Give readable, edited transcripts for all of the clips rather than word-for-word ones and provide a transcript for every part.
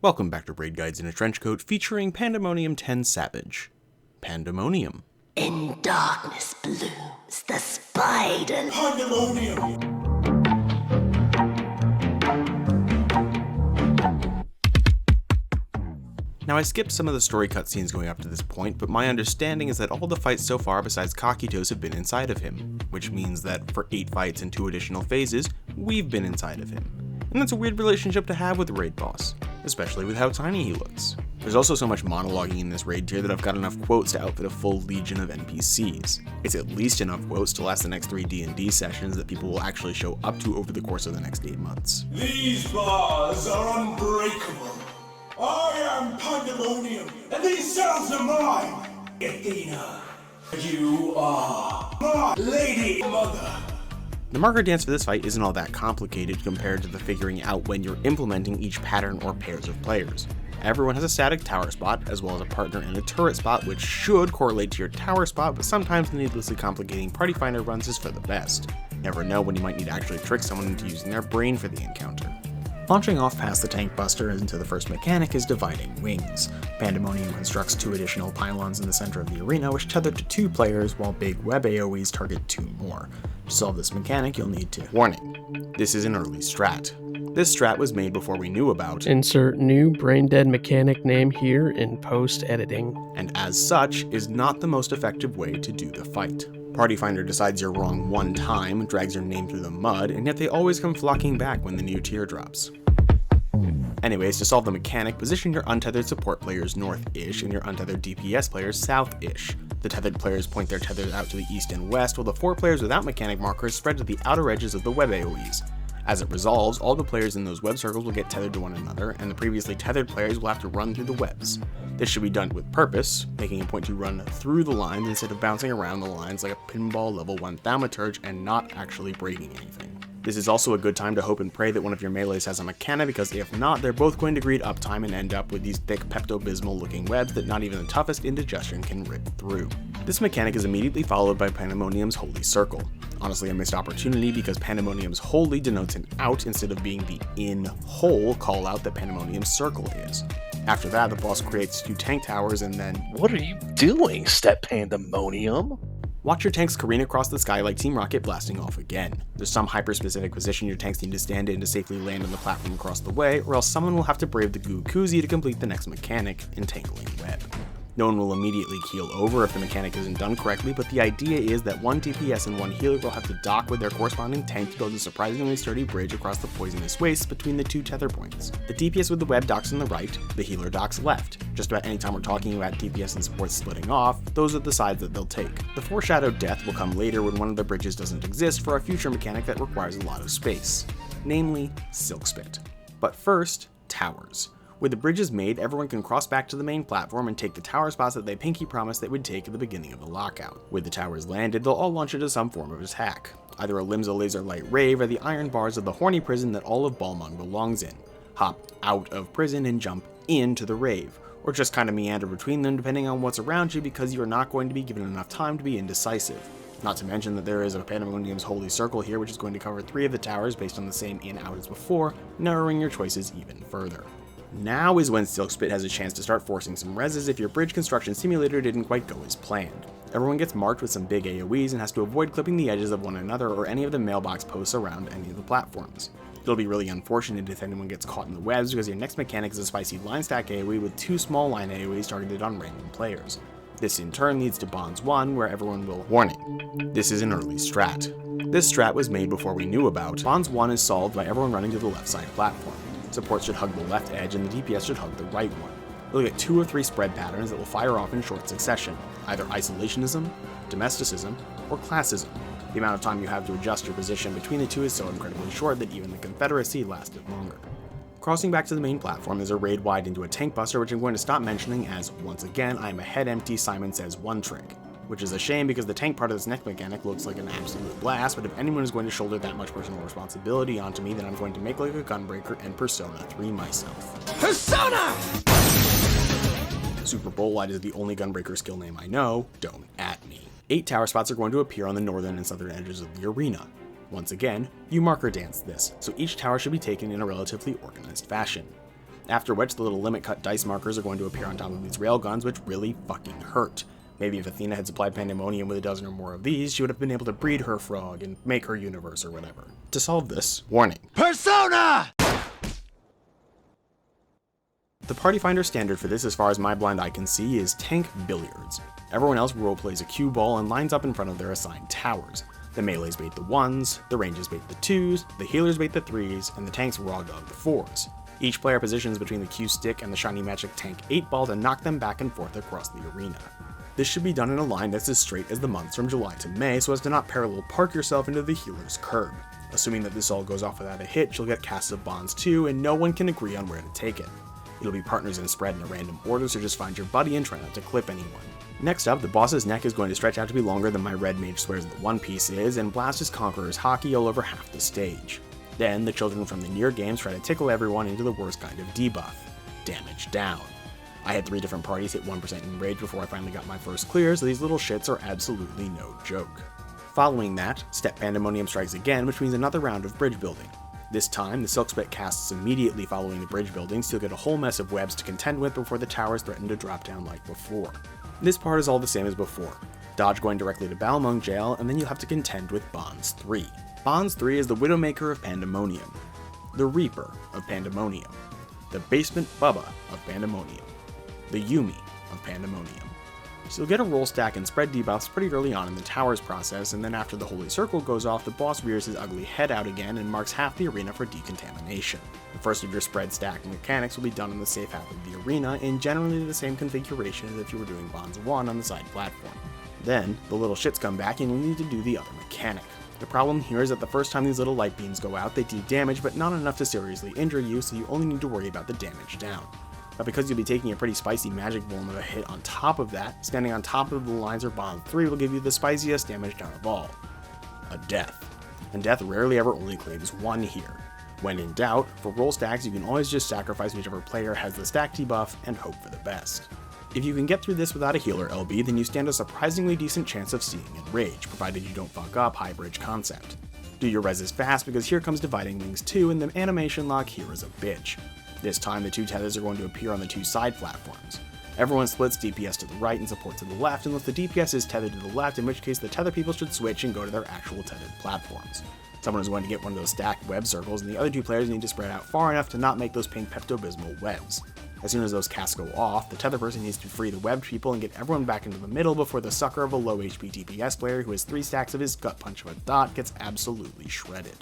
Welcome back to Raid Guides in a Trench Coat featuring Pandemonium 10 Savage. Pandemonium. In darkness blooms the spider. Pandemonium! Now I skipped some of the story cutscenes going up to this point, but my understanding is that all the fights so far besides Kakitos have been inside of him, which means that for 8 fights and 2 additional phases, we've been inside of him. And that's a weird relationship to have with the raid boss, especially with how tiny he looks. There's also so much monologuing in this raid tier that I've got enough quotes to outfit a full legion of NPCs. It's at least enough quotes to last the next 3 D&D sessions that people will actually show up to over the course of the next 8 months. These bars are unbreakable. I am Pandemonium, and these cells are mine. Athena, you are my lady mother. The marker dance for this fight isn't all that complicated compared to the figuring out when you're implementing each pattern or pairs of players. Everyone has a static tower spot, as well as a partner and a turret spot, which should correlate to your tower spot, but sometimes the needlessly complicating party finder runs is for the best. Never know when you might need to actually trick someone into using their brain for the encounter. Launching off past the tank buster into the first mechanic is dividing wings. Pandemonium constructs 2 additional pylons in the center of the arena, which tether to 2 players, while big web AoEs target 2 more. To solve this mechanic, you'll need to... Warning, this is an early strat. This strat was made before we knew about... Insert new brain-dead mechanic name here in post-editing. And as such, is not the most effective way to do the fight. Party Finder decides you're wrong one time, drags your name through the mud, and yet they always come flocking back when the new tier drops. Anyways, to solve the mechanic, position your untethered support players north-ish and your untethered DPS players south-ish. The tethered players point their tethers out to the east and west, while the 4 players without mechanic markers spread to the outer edges of the web AoEs. As it resolves, all the players in those web circles will get tethered to one another, and the previously tethered players will have to run through the webs. This should be done with purpose, making a point to run through the lines instead of bouncing around the lines like a pinball level 1 thaumaturge and not actually breaking anything. This is also a good time to hope and pray that one of your melees has a mechana, because if not, they're both going to greed uptime and end up with these thick Pepto-Bismol looking webs that not even the toughest indigestion can rip through. This mechanic is immediately followed by Pandemonium's Holy Circle. Honestly, a missed opportunity because Pandemonium's Holy denotes an out instead of being the in-hole call-out that Pandemonium's Circle is. After that, the boss creates 2 tank towers and then... What are you doing, Step Pandemonium? Watch your tanks careen across the sky like Team Rocket blasting off again. There's some hyper-specific position your tanks need to stand in to safely land on the platform across the way, or else someone will have to brave the Goo Koozie to complete the next mechanic, Entangling Web. No one will immediately keel over if the mechanic isn't done correctly, but the idea is that 1 DPS and 1 healer will have to dock with their corresponding tank to build a surprisingly sturdy bridge across the poisonous wastes between the 2 tether points. The DPS with the web docks on the right, the healer docks left. Just about any time we're talking about DPS and support splitting off, those are the sides that they'll take. The foreshadowed death will come later when one of the bridges doesn't exist for a future mechanic that requires a lot of space, namely Silk Spit. But first, towers. With the bridges made, everyone can cross back to the main platform and take the tower spots that they pinky promised they would take at the beginning of the lockout. With the towers landed, they'll all launch into some form of attack, either a Limsa Laser Light Rave or the iron bars of the horny prison that all of Balmung belongs in. Hop out of prison and jump into the rave, or just kind of meander between them depending on what's around you, because you are not going to be given enough time to be indecisive. Not to mention that there is a Pandemonium's Holy Circle here, which is going to cover 3 of the towers based on the same in-out as before, narrowing your choices even further. Now is when Silk Spit has a chance to start forcing some reses if your bridge construction simulator didn't quite go as planned. Everyone gets marked with some big AoEs and has to avoid clipping the edges of one another or any of the mailbox posts around any of the platforms. It'll be really unfortunate if anyone gets caught in the webs, because your next mechanic is a spicy line stack AoE with 2 small line AoEs targeted on random players. This in turn leads to Bonds 1, where everyone will... Warning, this is an early strat. This strat was made before we knew about. Bonds 1 is solved by everyone running to the left side platform. Support should hug the left edge and the DPS should hug the right one. You'll get 2 or 3 spread patterns that will fire off in short succession, either isolationism, domesticism, or classism. The amount of time you have to adjust your position between the 2 is so incredibly short that even the Confederacy lasted longer. Crossing back to the main platform is a raid wide into a tank buster, which I'm going to stop mentioning as, once again, I am a head empty Simon Says one trick. Which is a shame because the tank part of this next mechanic looks like an absolute blast, but if anyone is going to shoulder that much personal responsibility onto me, then I'm going to make like a gunbreaker and Persona 3 myself. Persona! Super Bowl Light is the only gunbreaker skill name I know, don't at me. 8 tower spots are going to appear on the northern and southern edges of the arena. Once again, you marker dance this, so each tower should be taken in a relatively organized fashion. After which, the little limit cut dice markers are going to appear on top of these railguns, which really fucking hurt. Maybe if Athena had supplied Pandemonium with a dozen or more of these, she would have been able to breed her frog and make her universe or whatever. To solve this, warning. Persona! The Party Finder standard for this, as far as my blind eye can see, is Tank Billiards. Everyone else roleplays a cue ball and lines up in front of their assigned towers. The melees bait the 1s, the ranges bait the 2s, the healers bait the 3s, and the tanks raw dog the 4s. Each player positions between the cue stick and the shiny magic tank 8 ball to knock them back and forth across the arena. This should be done in a line that's as straight as the months from July to May so as to not parallel park yourself into the healer's curb. Assuming that this all goes off without a hitch, you'll get casts of bonds too, and no one can agree on where to take it. It'll be partners and spread in a random order, so just find your buddy and try not to clip anyone. Next up, the boss's neck is going to stretch out to be longer than my red mage swears that One Piece is, and blast his conqueror's hockey all over half the stage. Then, the children from the near games try to tickle everyone into the worst kind of debuff, damage down. I had 3 different parties hit 1% in rage before I finally got my first clear, so these little shits are absolutely no joke. Following that, Step Pandemonium strikes again, which means another round of bridge building. This time, the Silk Spit casts immediately following the bridge building, so you'll get a whole mess of webs to contend with before the towers threaten to drop down like before. This part is all the same as before. Dodge going directly to Balmung Jail, and then you'll have to contend with Bonds 3. Bonds 3 is the Widowmaker of Pandemonium, the Reaper of Pandemonium, the Basement Bubba of Pandemonium, the Yumi of Pandemonium. So you'll get a roll stack and spread debuffs pretty early on in the towers process, and then after the Holy Circle goes off, the boss rears his ugly head out again and marks half the arena for decontamination. The first of your spread stack mechanics will be done in the safe half of the arena, in generally the same configuration as if you were doing Bonds 1 on the side platform. Then, the little shits come back and you'll need to do the other mechanic. The problem here is that the first time these little light beams go out, they do damage, but not enough to seriously injure you, so you only need to worry about the damage down. But because you'll be taking a pretty spicy magic bomb of a hit on top of that, standing on top of the lines or Bond 3 will give you the spiciest damage down of all. A death. And death rarely ever only claims 1 here. When in doubt, for roll stacks you can always just sacrifice whichever player has the stack debuff and hope for the best. If you can get through this without a healer LB, then you stand a surprisingly decent chance of seeing Enrage, provided you don't fuck up High Bridge concept. Do your reses fast because here comes Dividing Wings 2 and the animation lock here is a bitch. This time the 2 tethers are going to appear on the 2 side platforms. Everyone splits DPS to the right and support to the left unless the DPS is tethered to the left, in which case the tether people should switch and go to their actual tethered platforms. Someone is going to get one of those stacked web circles, and the other 2 players need to spread out far enough to not make those pink Pepto-Bismol webs. As soon as those casts go off, the tether person needs to free the webbed people and get everyone back into the middle before the sucker of a low HP DPS player who has 3 stacks of his gut punch of a dot gets absolutely shredded.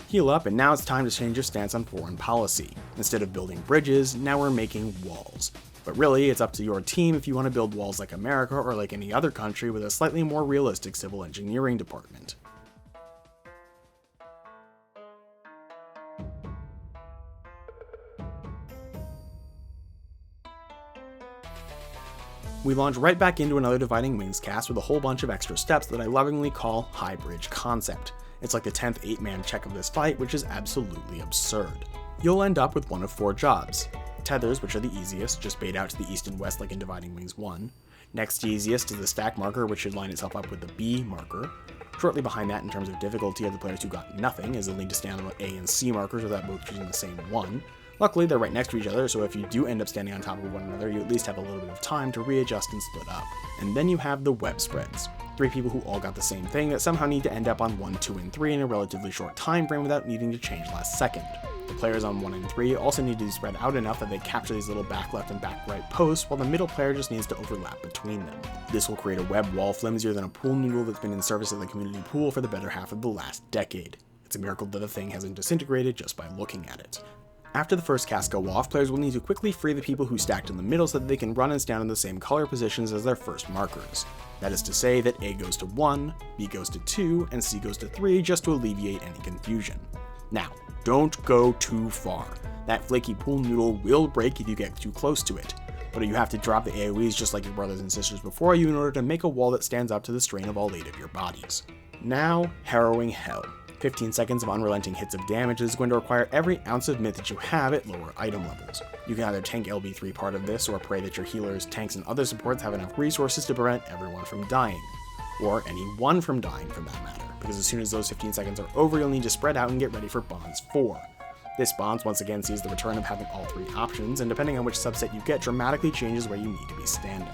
Heal up, and now it's time to change your stance on foreign policy. Instead of building bridges, now we're making walls. But really, it's up to your team if you want to build walls like America or like any other country with a slightly more realistic civil engineering department. We launch right back into another Dividing Wings cast with a whole bunch of extra steps that I lovingly call High Bridge concept. It's like the 10th 8-man check of this fight, which is absolutely absurd. You'll end up with one of 4 jobs. Tethers, which are the easiest, just bait out to the east and west like in Dividing Wings 1. Next easiest is the stack marker, which should line itself up with the B marker. Shortly behind that in terms of difficulty of the players who got nothing, is they'll need to stand on A and C markers without both choosing the same one. Luckily, they're right next to each other, so if you do end up standing on top of one another, you at least have a little bit of time to readjust and split up. And then you have the web spreads. 3 people who all got the same thing that somehow need to end up on 1, 2, and 3 in a relatively short time frame without needing to change last second. The players on 1 and 3 also need to be spread out enough that they capture these little back left and back right posts, while the middle player just needs to overlap between them. This will create a web wall flimsier than a pool noodle that's been in service of the community pool for the better half of the last decade. It's a miracle that the thing hasn't disintegrated just by looking at it. After the first cast go off, players will need to quickly free the people who stacked in the middle so that they can run and stand in the same color positions as their first markers. That is to say that A goes to 1, B goes to 2, and C goes to 3 just to alleviate any confusion. Now, don't go too far. That flaky pool noodle will break if you get too close to it, but you have to drop the AoEs just like your brothers and sisters before you in order to make a wall that stands up to the strain of all 8 of your bodies. Now, harrowing hell. 15 seconds of unrelenting hits of damage is going to require every ounce of myth that you have at lower item levels. You can either tank LB3 part of this, or pray that your healers, tanks, and other supports have enough resources to prevent everyone from dying. Or anyone from dying for that matter, because as soon as those 15 seconds are over, you'll need to spread out and get ready for Bonds 4. This bonds once again sees the return of having all 3 options, and depending on which subset you get dramatically changes where you need to be standing.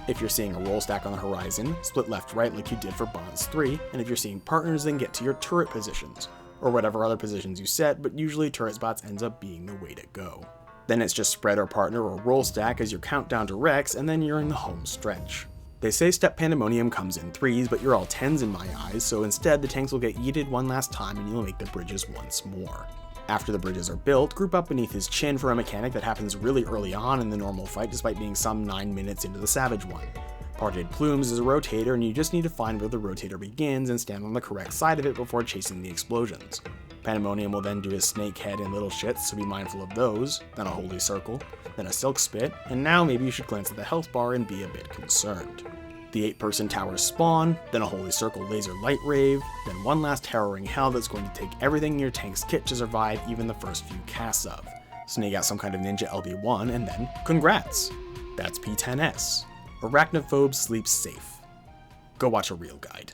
If you're seeing a roll stack on the horizon, split left-right like you did for bonds 3, and if you're seeing partners, then get to your turret positions, or whatever other positions you set, but usually turret spots ends up being the way to go. Then it's just spread or partner or roll stack as your countdown directs, and then you're in the home stretch. They say Step Pandemonium comes in 3s, but you're all 10s in my eyes, so instead the tanks will get yeeted one last time and you'll make the bridges once more. After the bridges are built, group up beneath his chin for a mechanic that happens really early on in the normal fight despite being some 9 minutes into the Savage one. Parted Plumes is a rotator, and you just need to find where the rotator begins and stand on the correct side of it before chasing the explosions. Pandemonium will then do his snake head and little shits, so be mindful of those, then a holy circle, then a silk spit, and now maybe you should glance at the health bar and be a bit concerned. The 8-person towers spawn, then a holy circle laser light rave, then one last harrowing hell that's going to take everything in your tank's kit to survive even the first few casts of. Sneak out some kind of ninja LB1 and then congrats! That's P10S. Arachnophobes sleep safe. Go watch a real guide.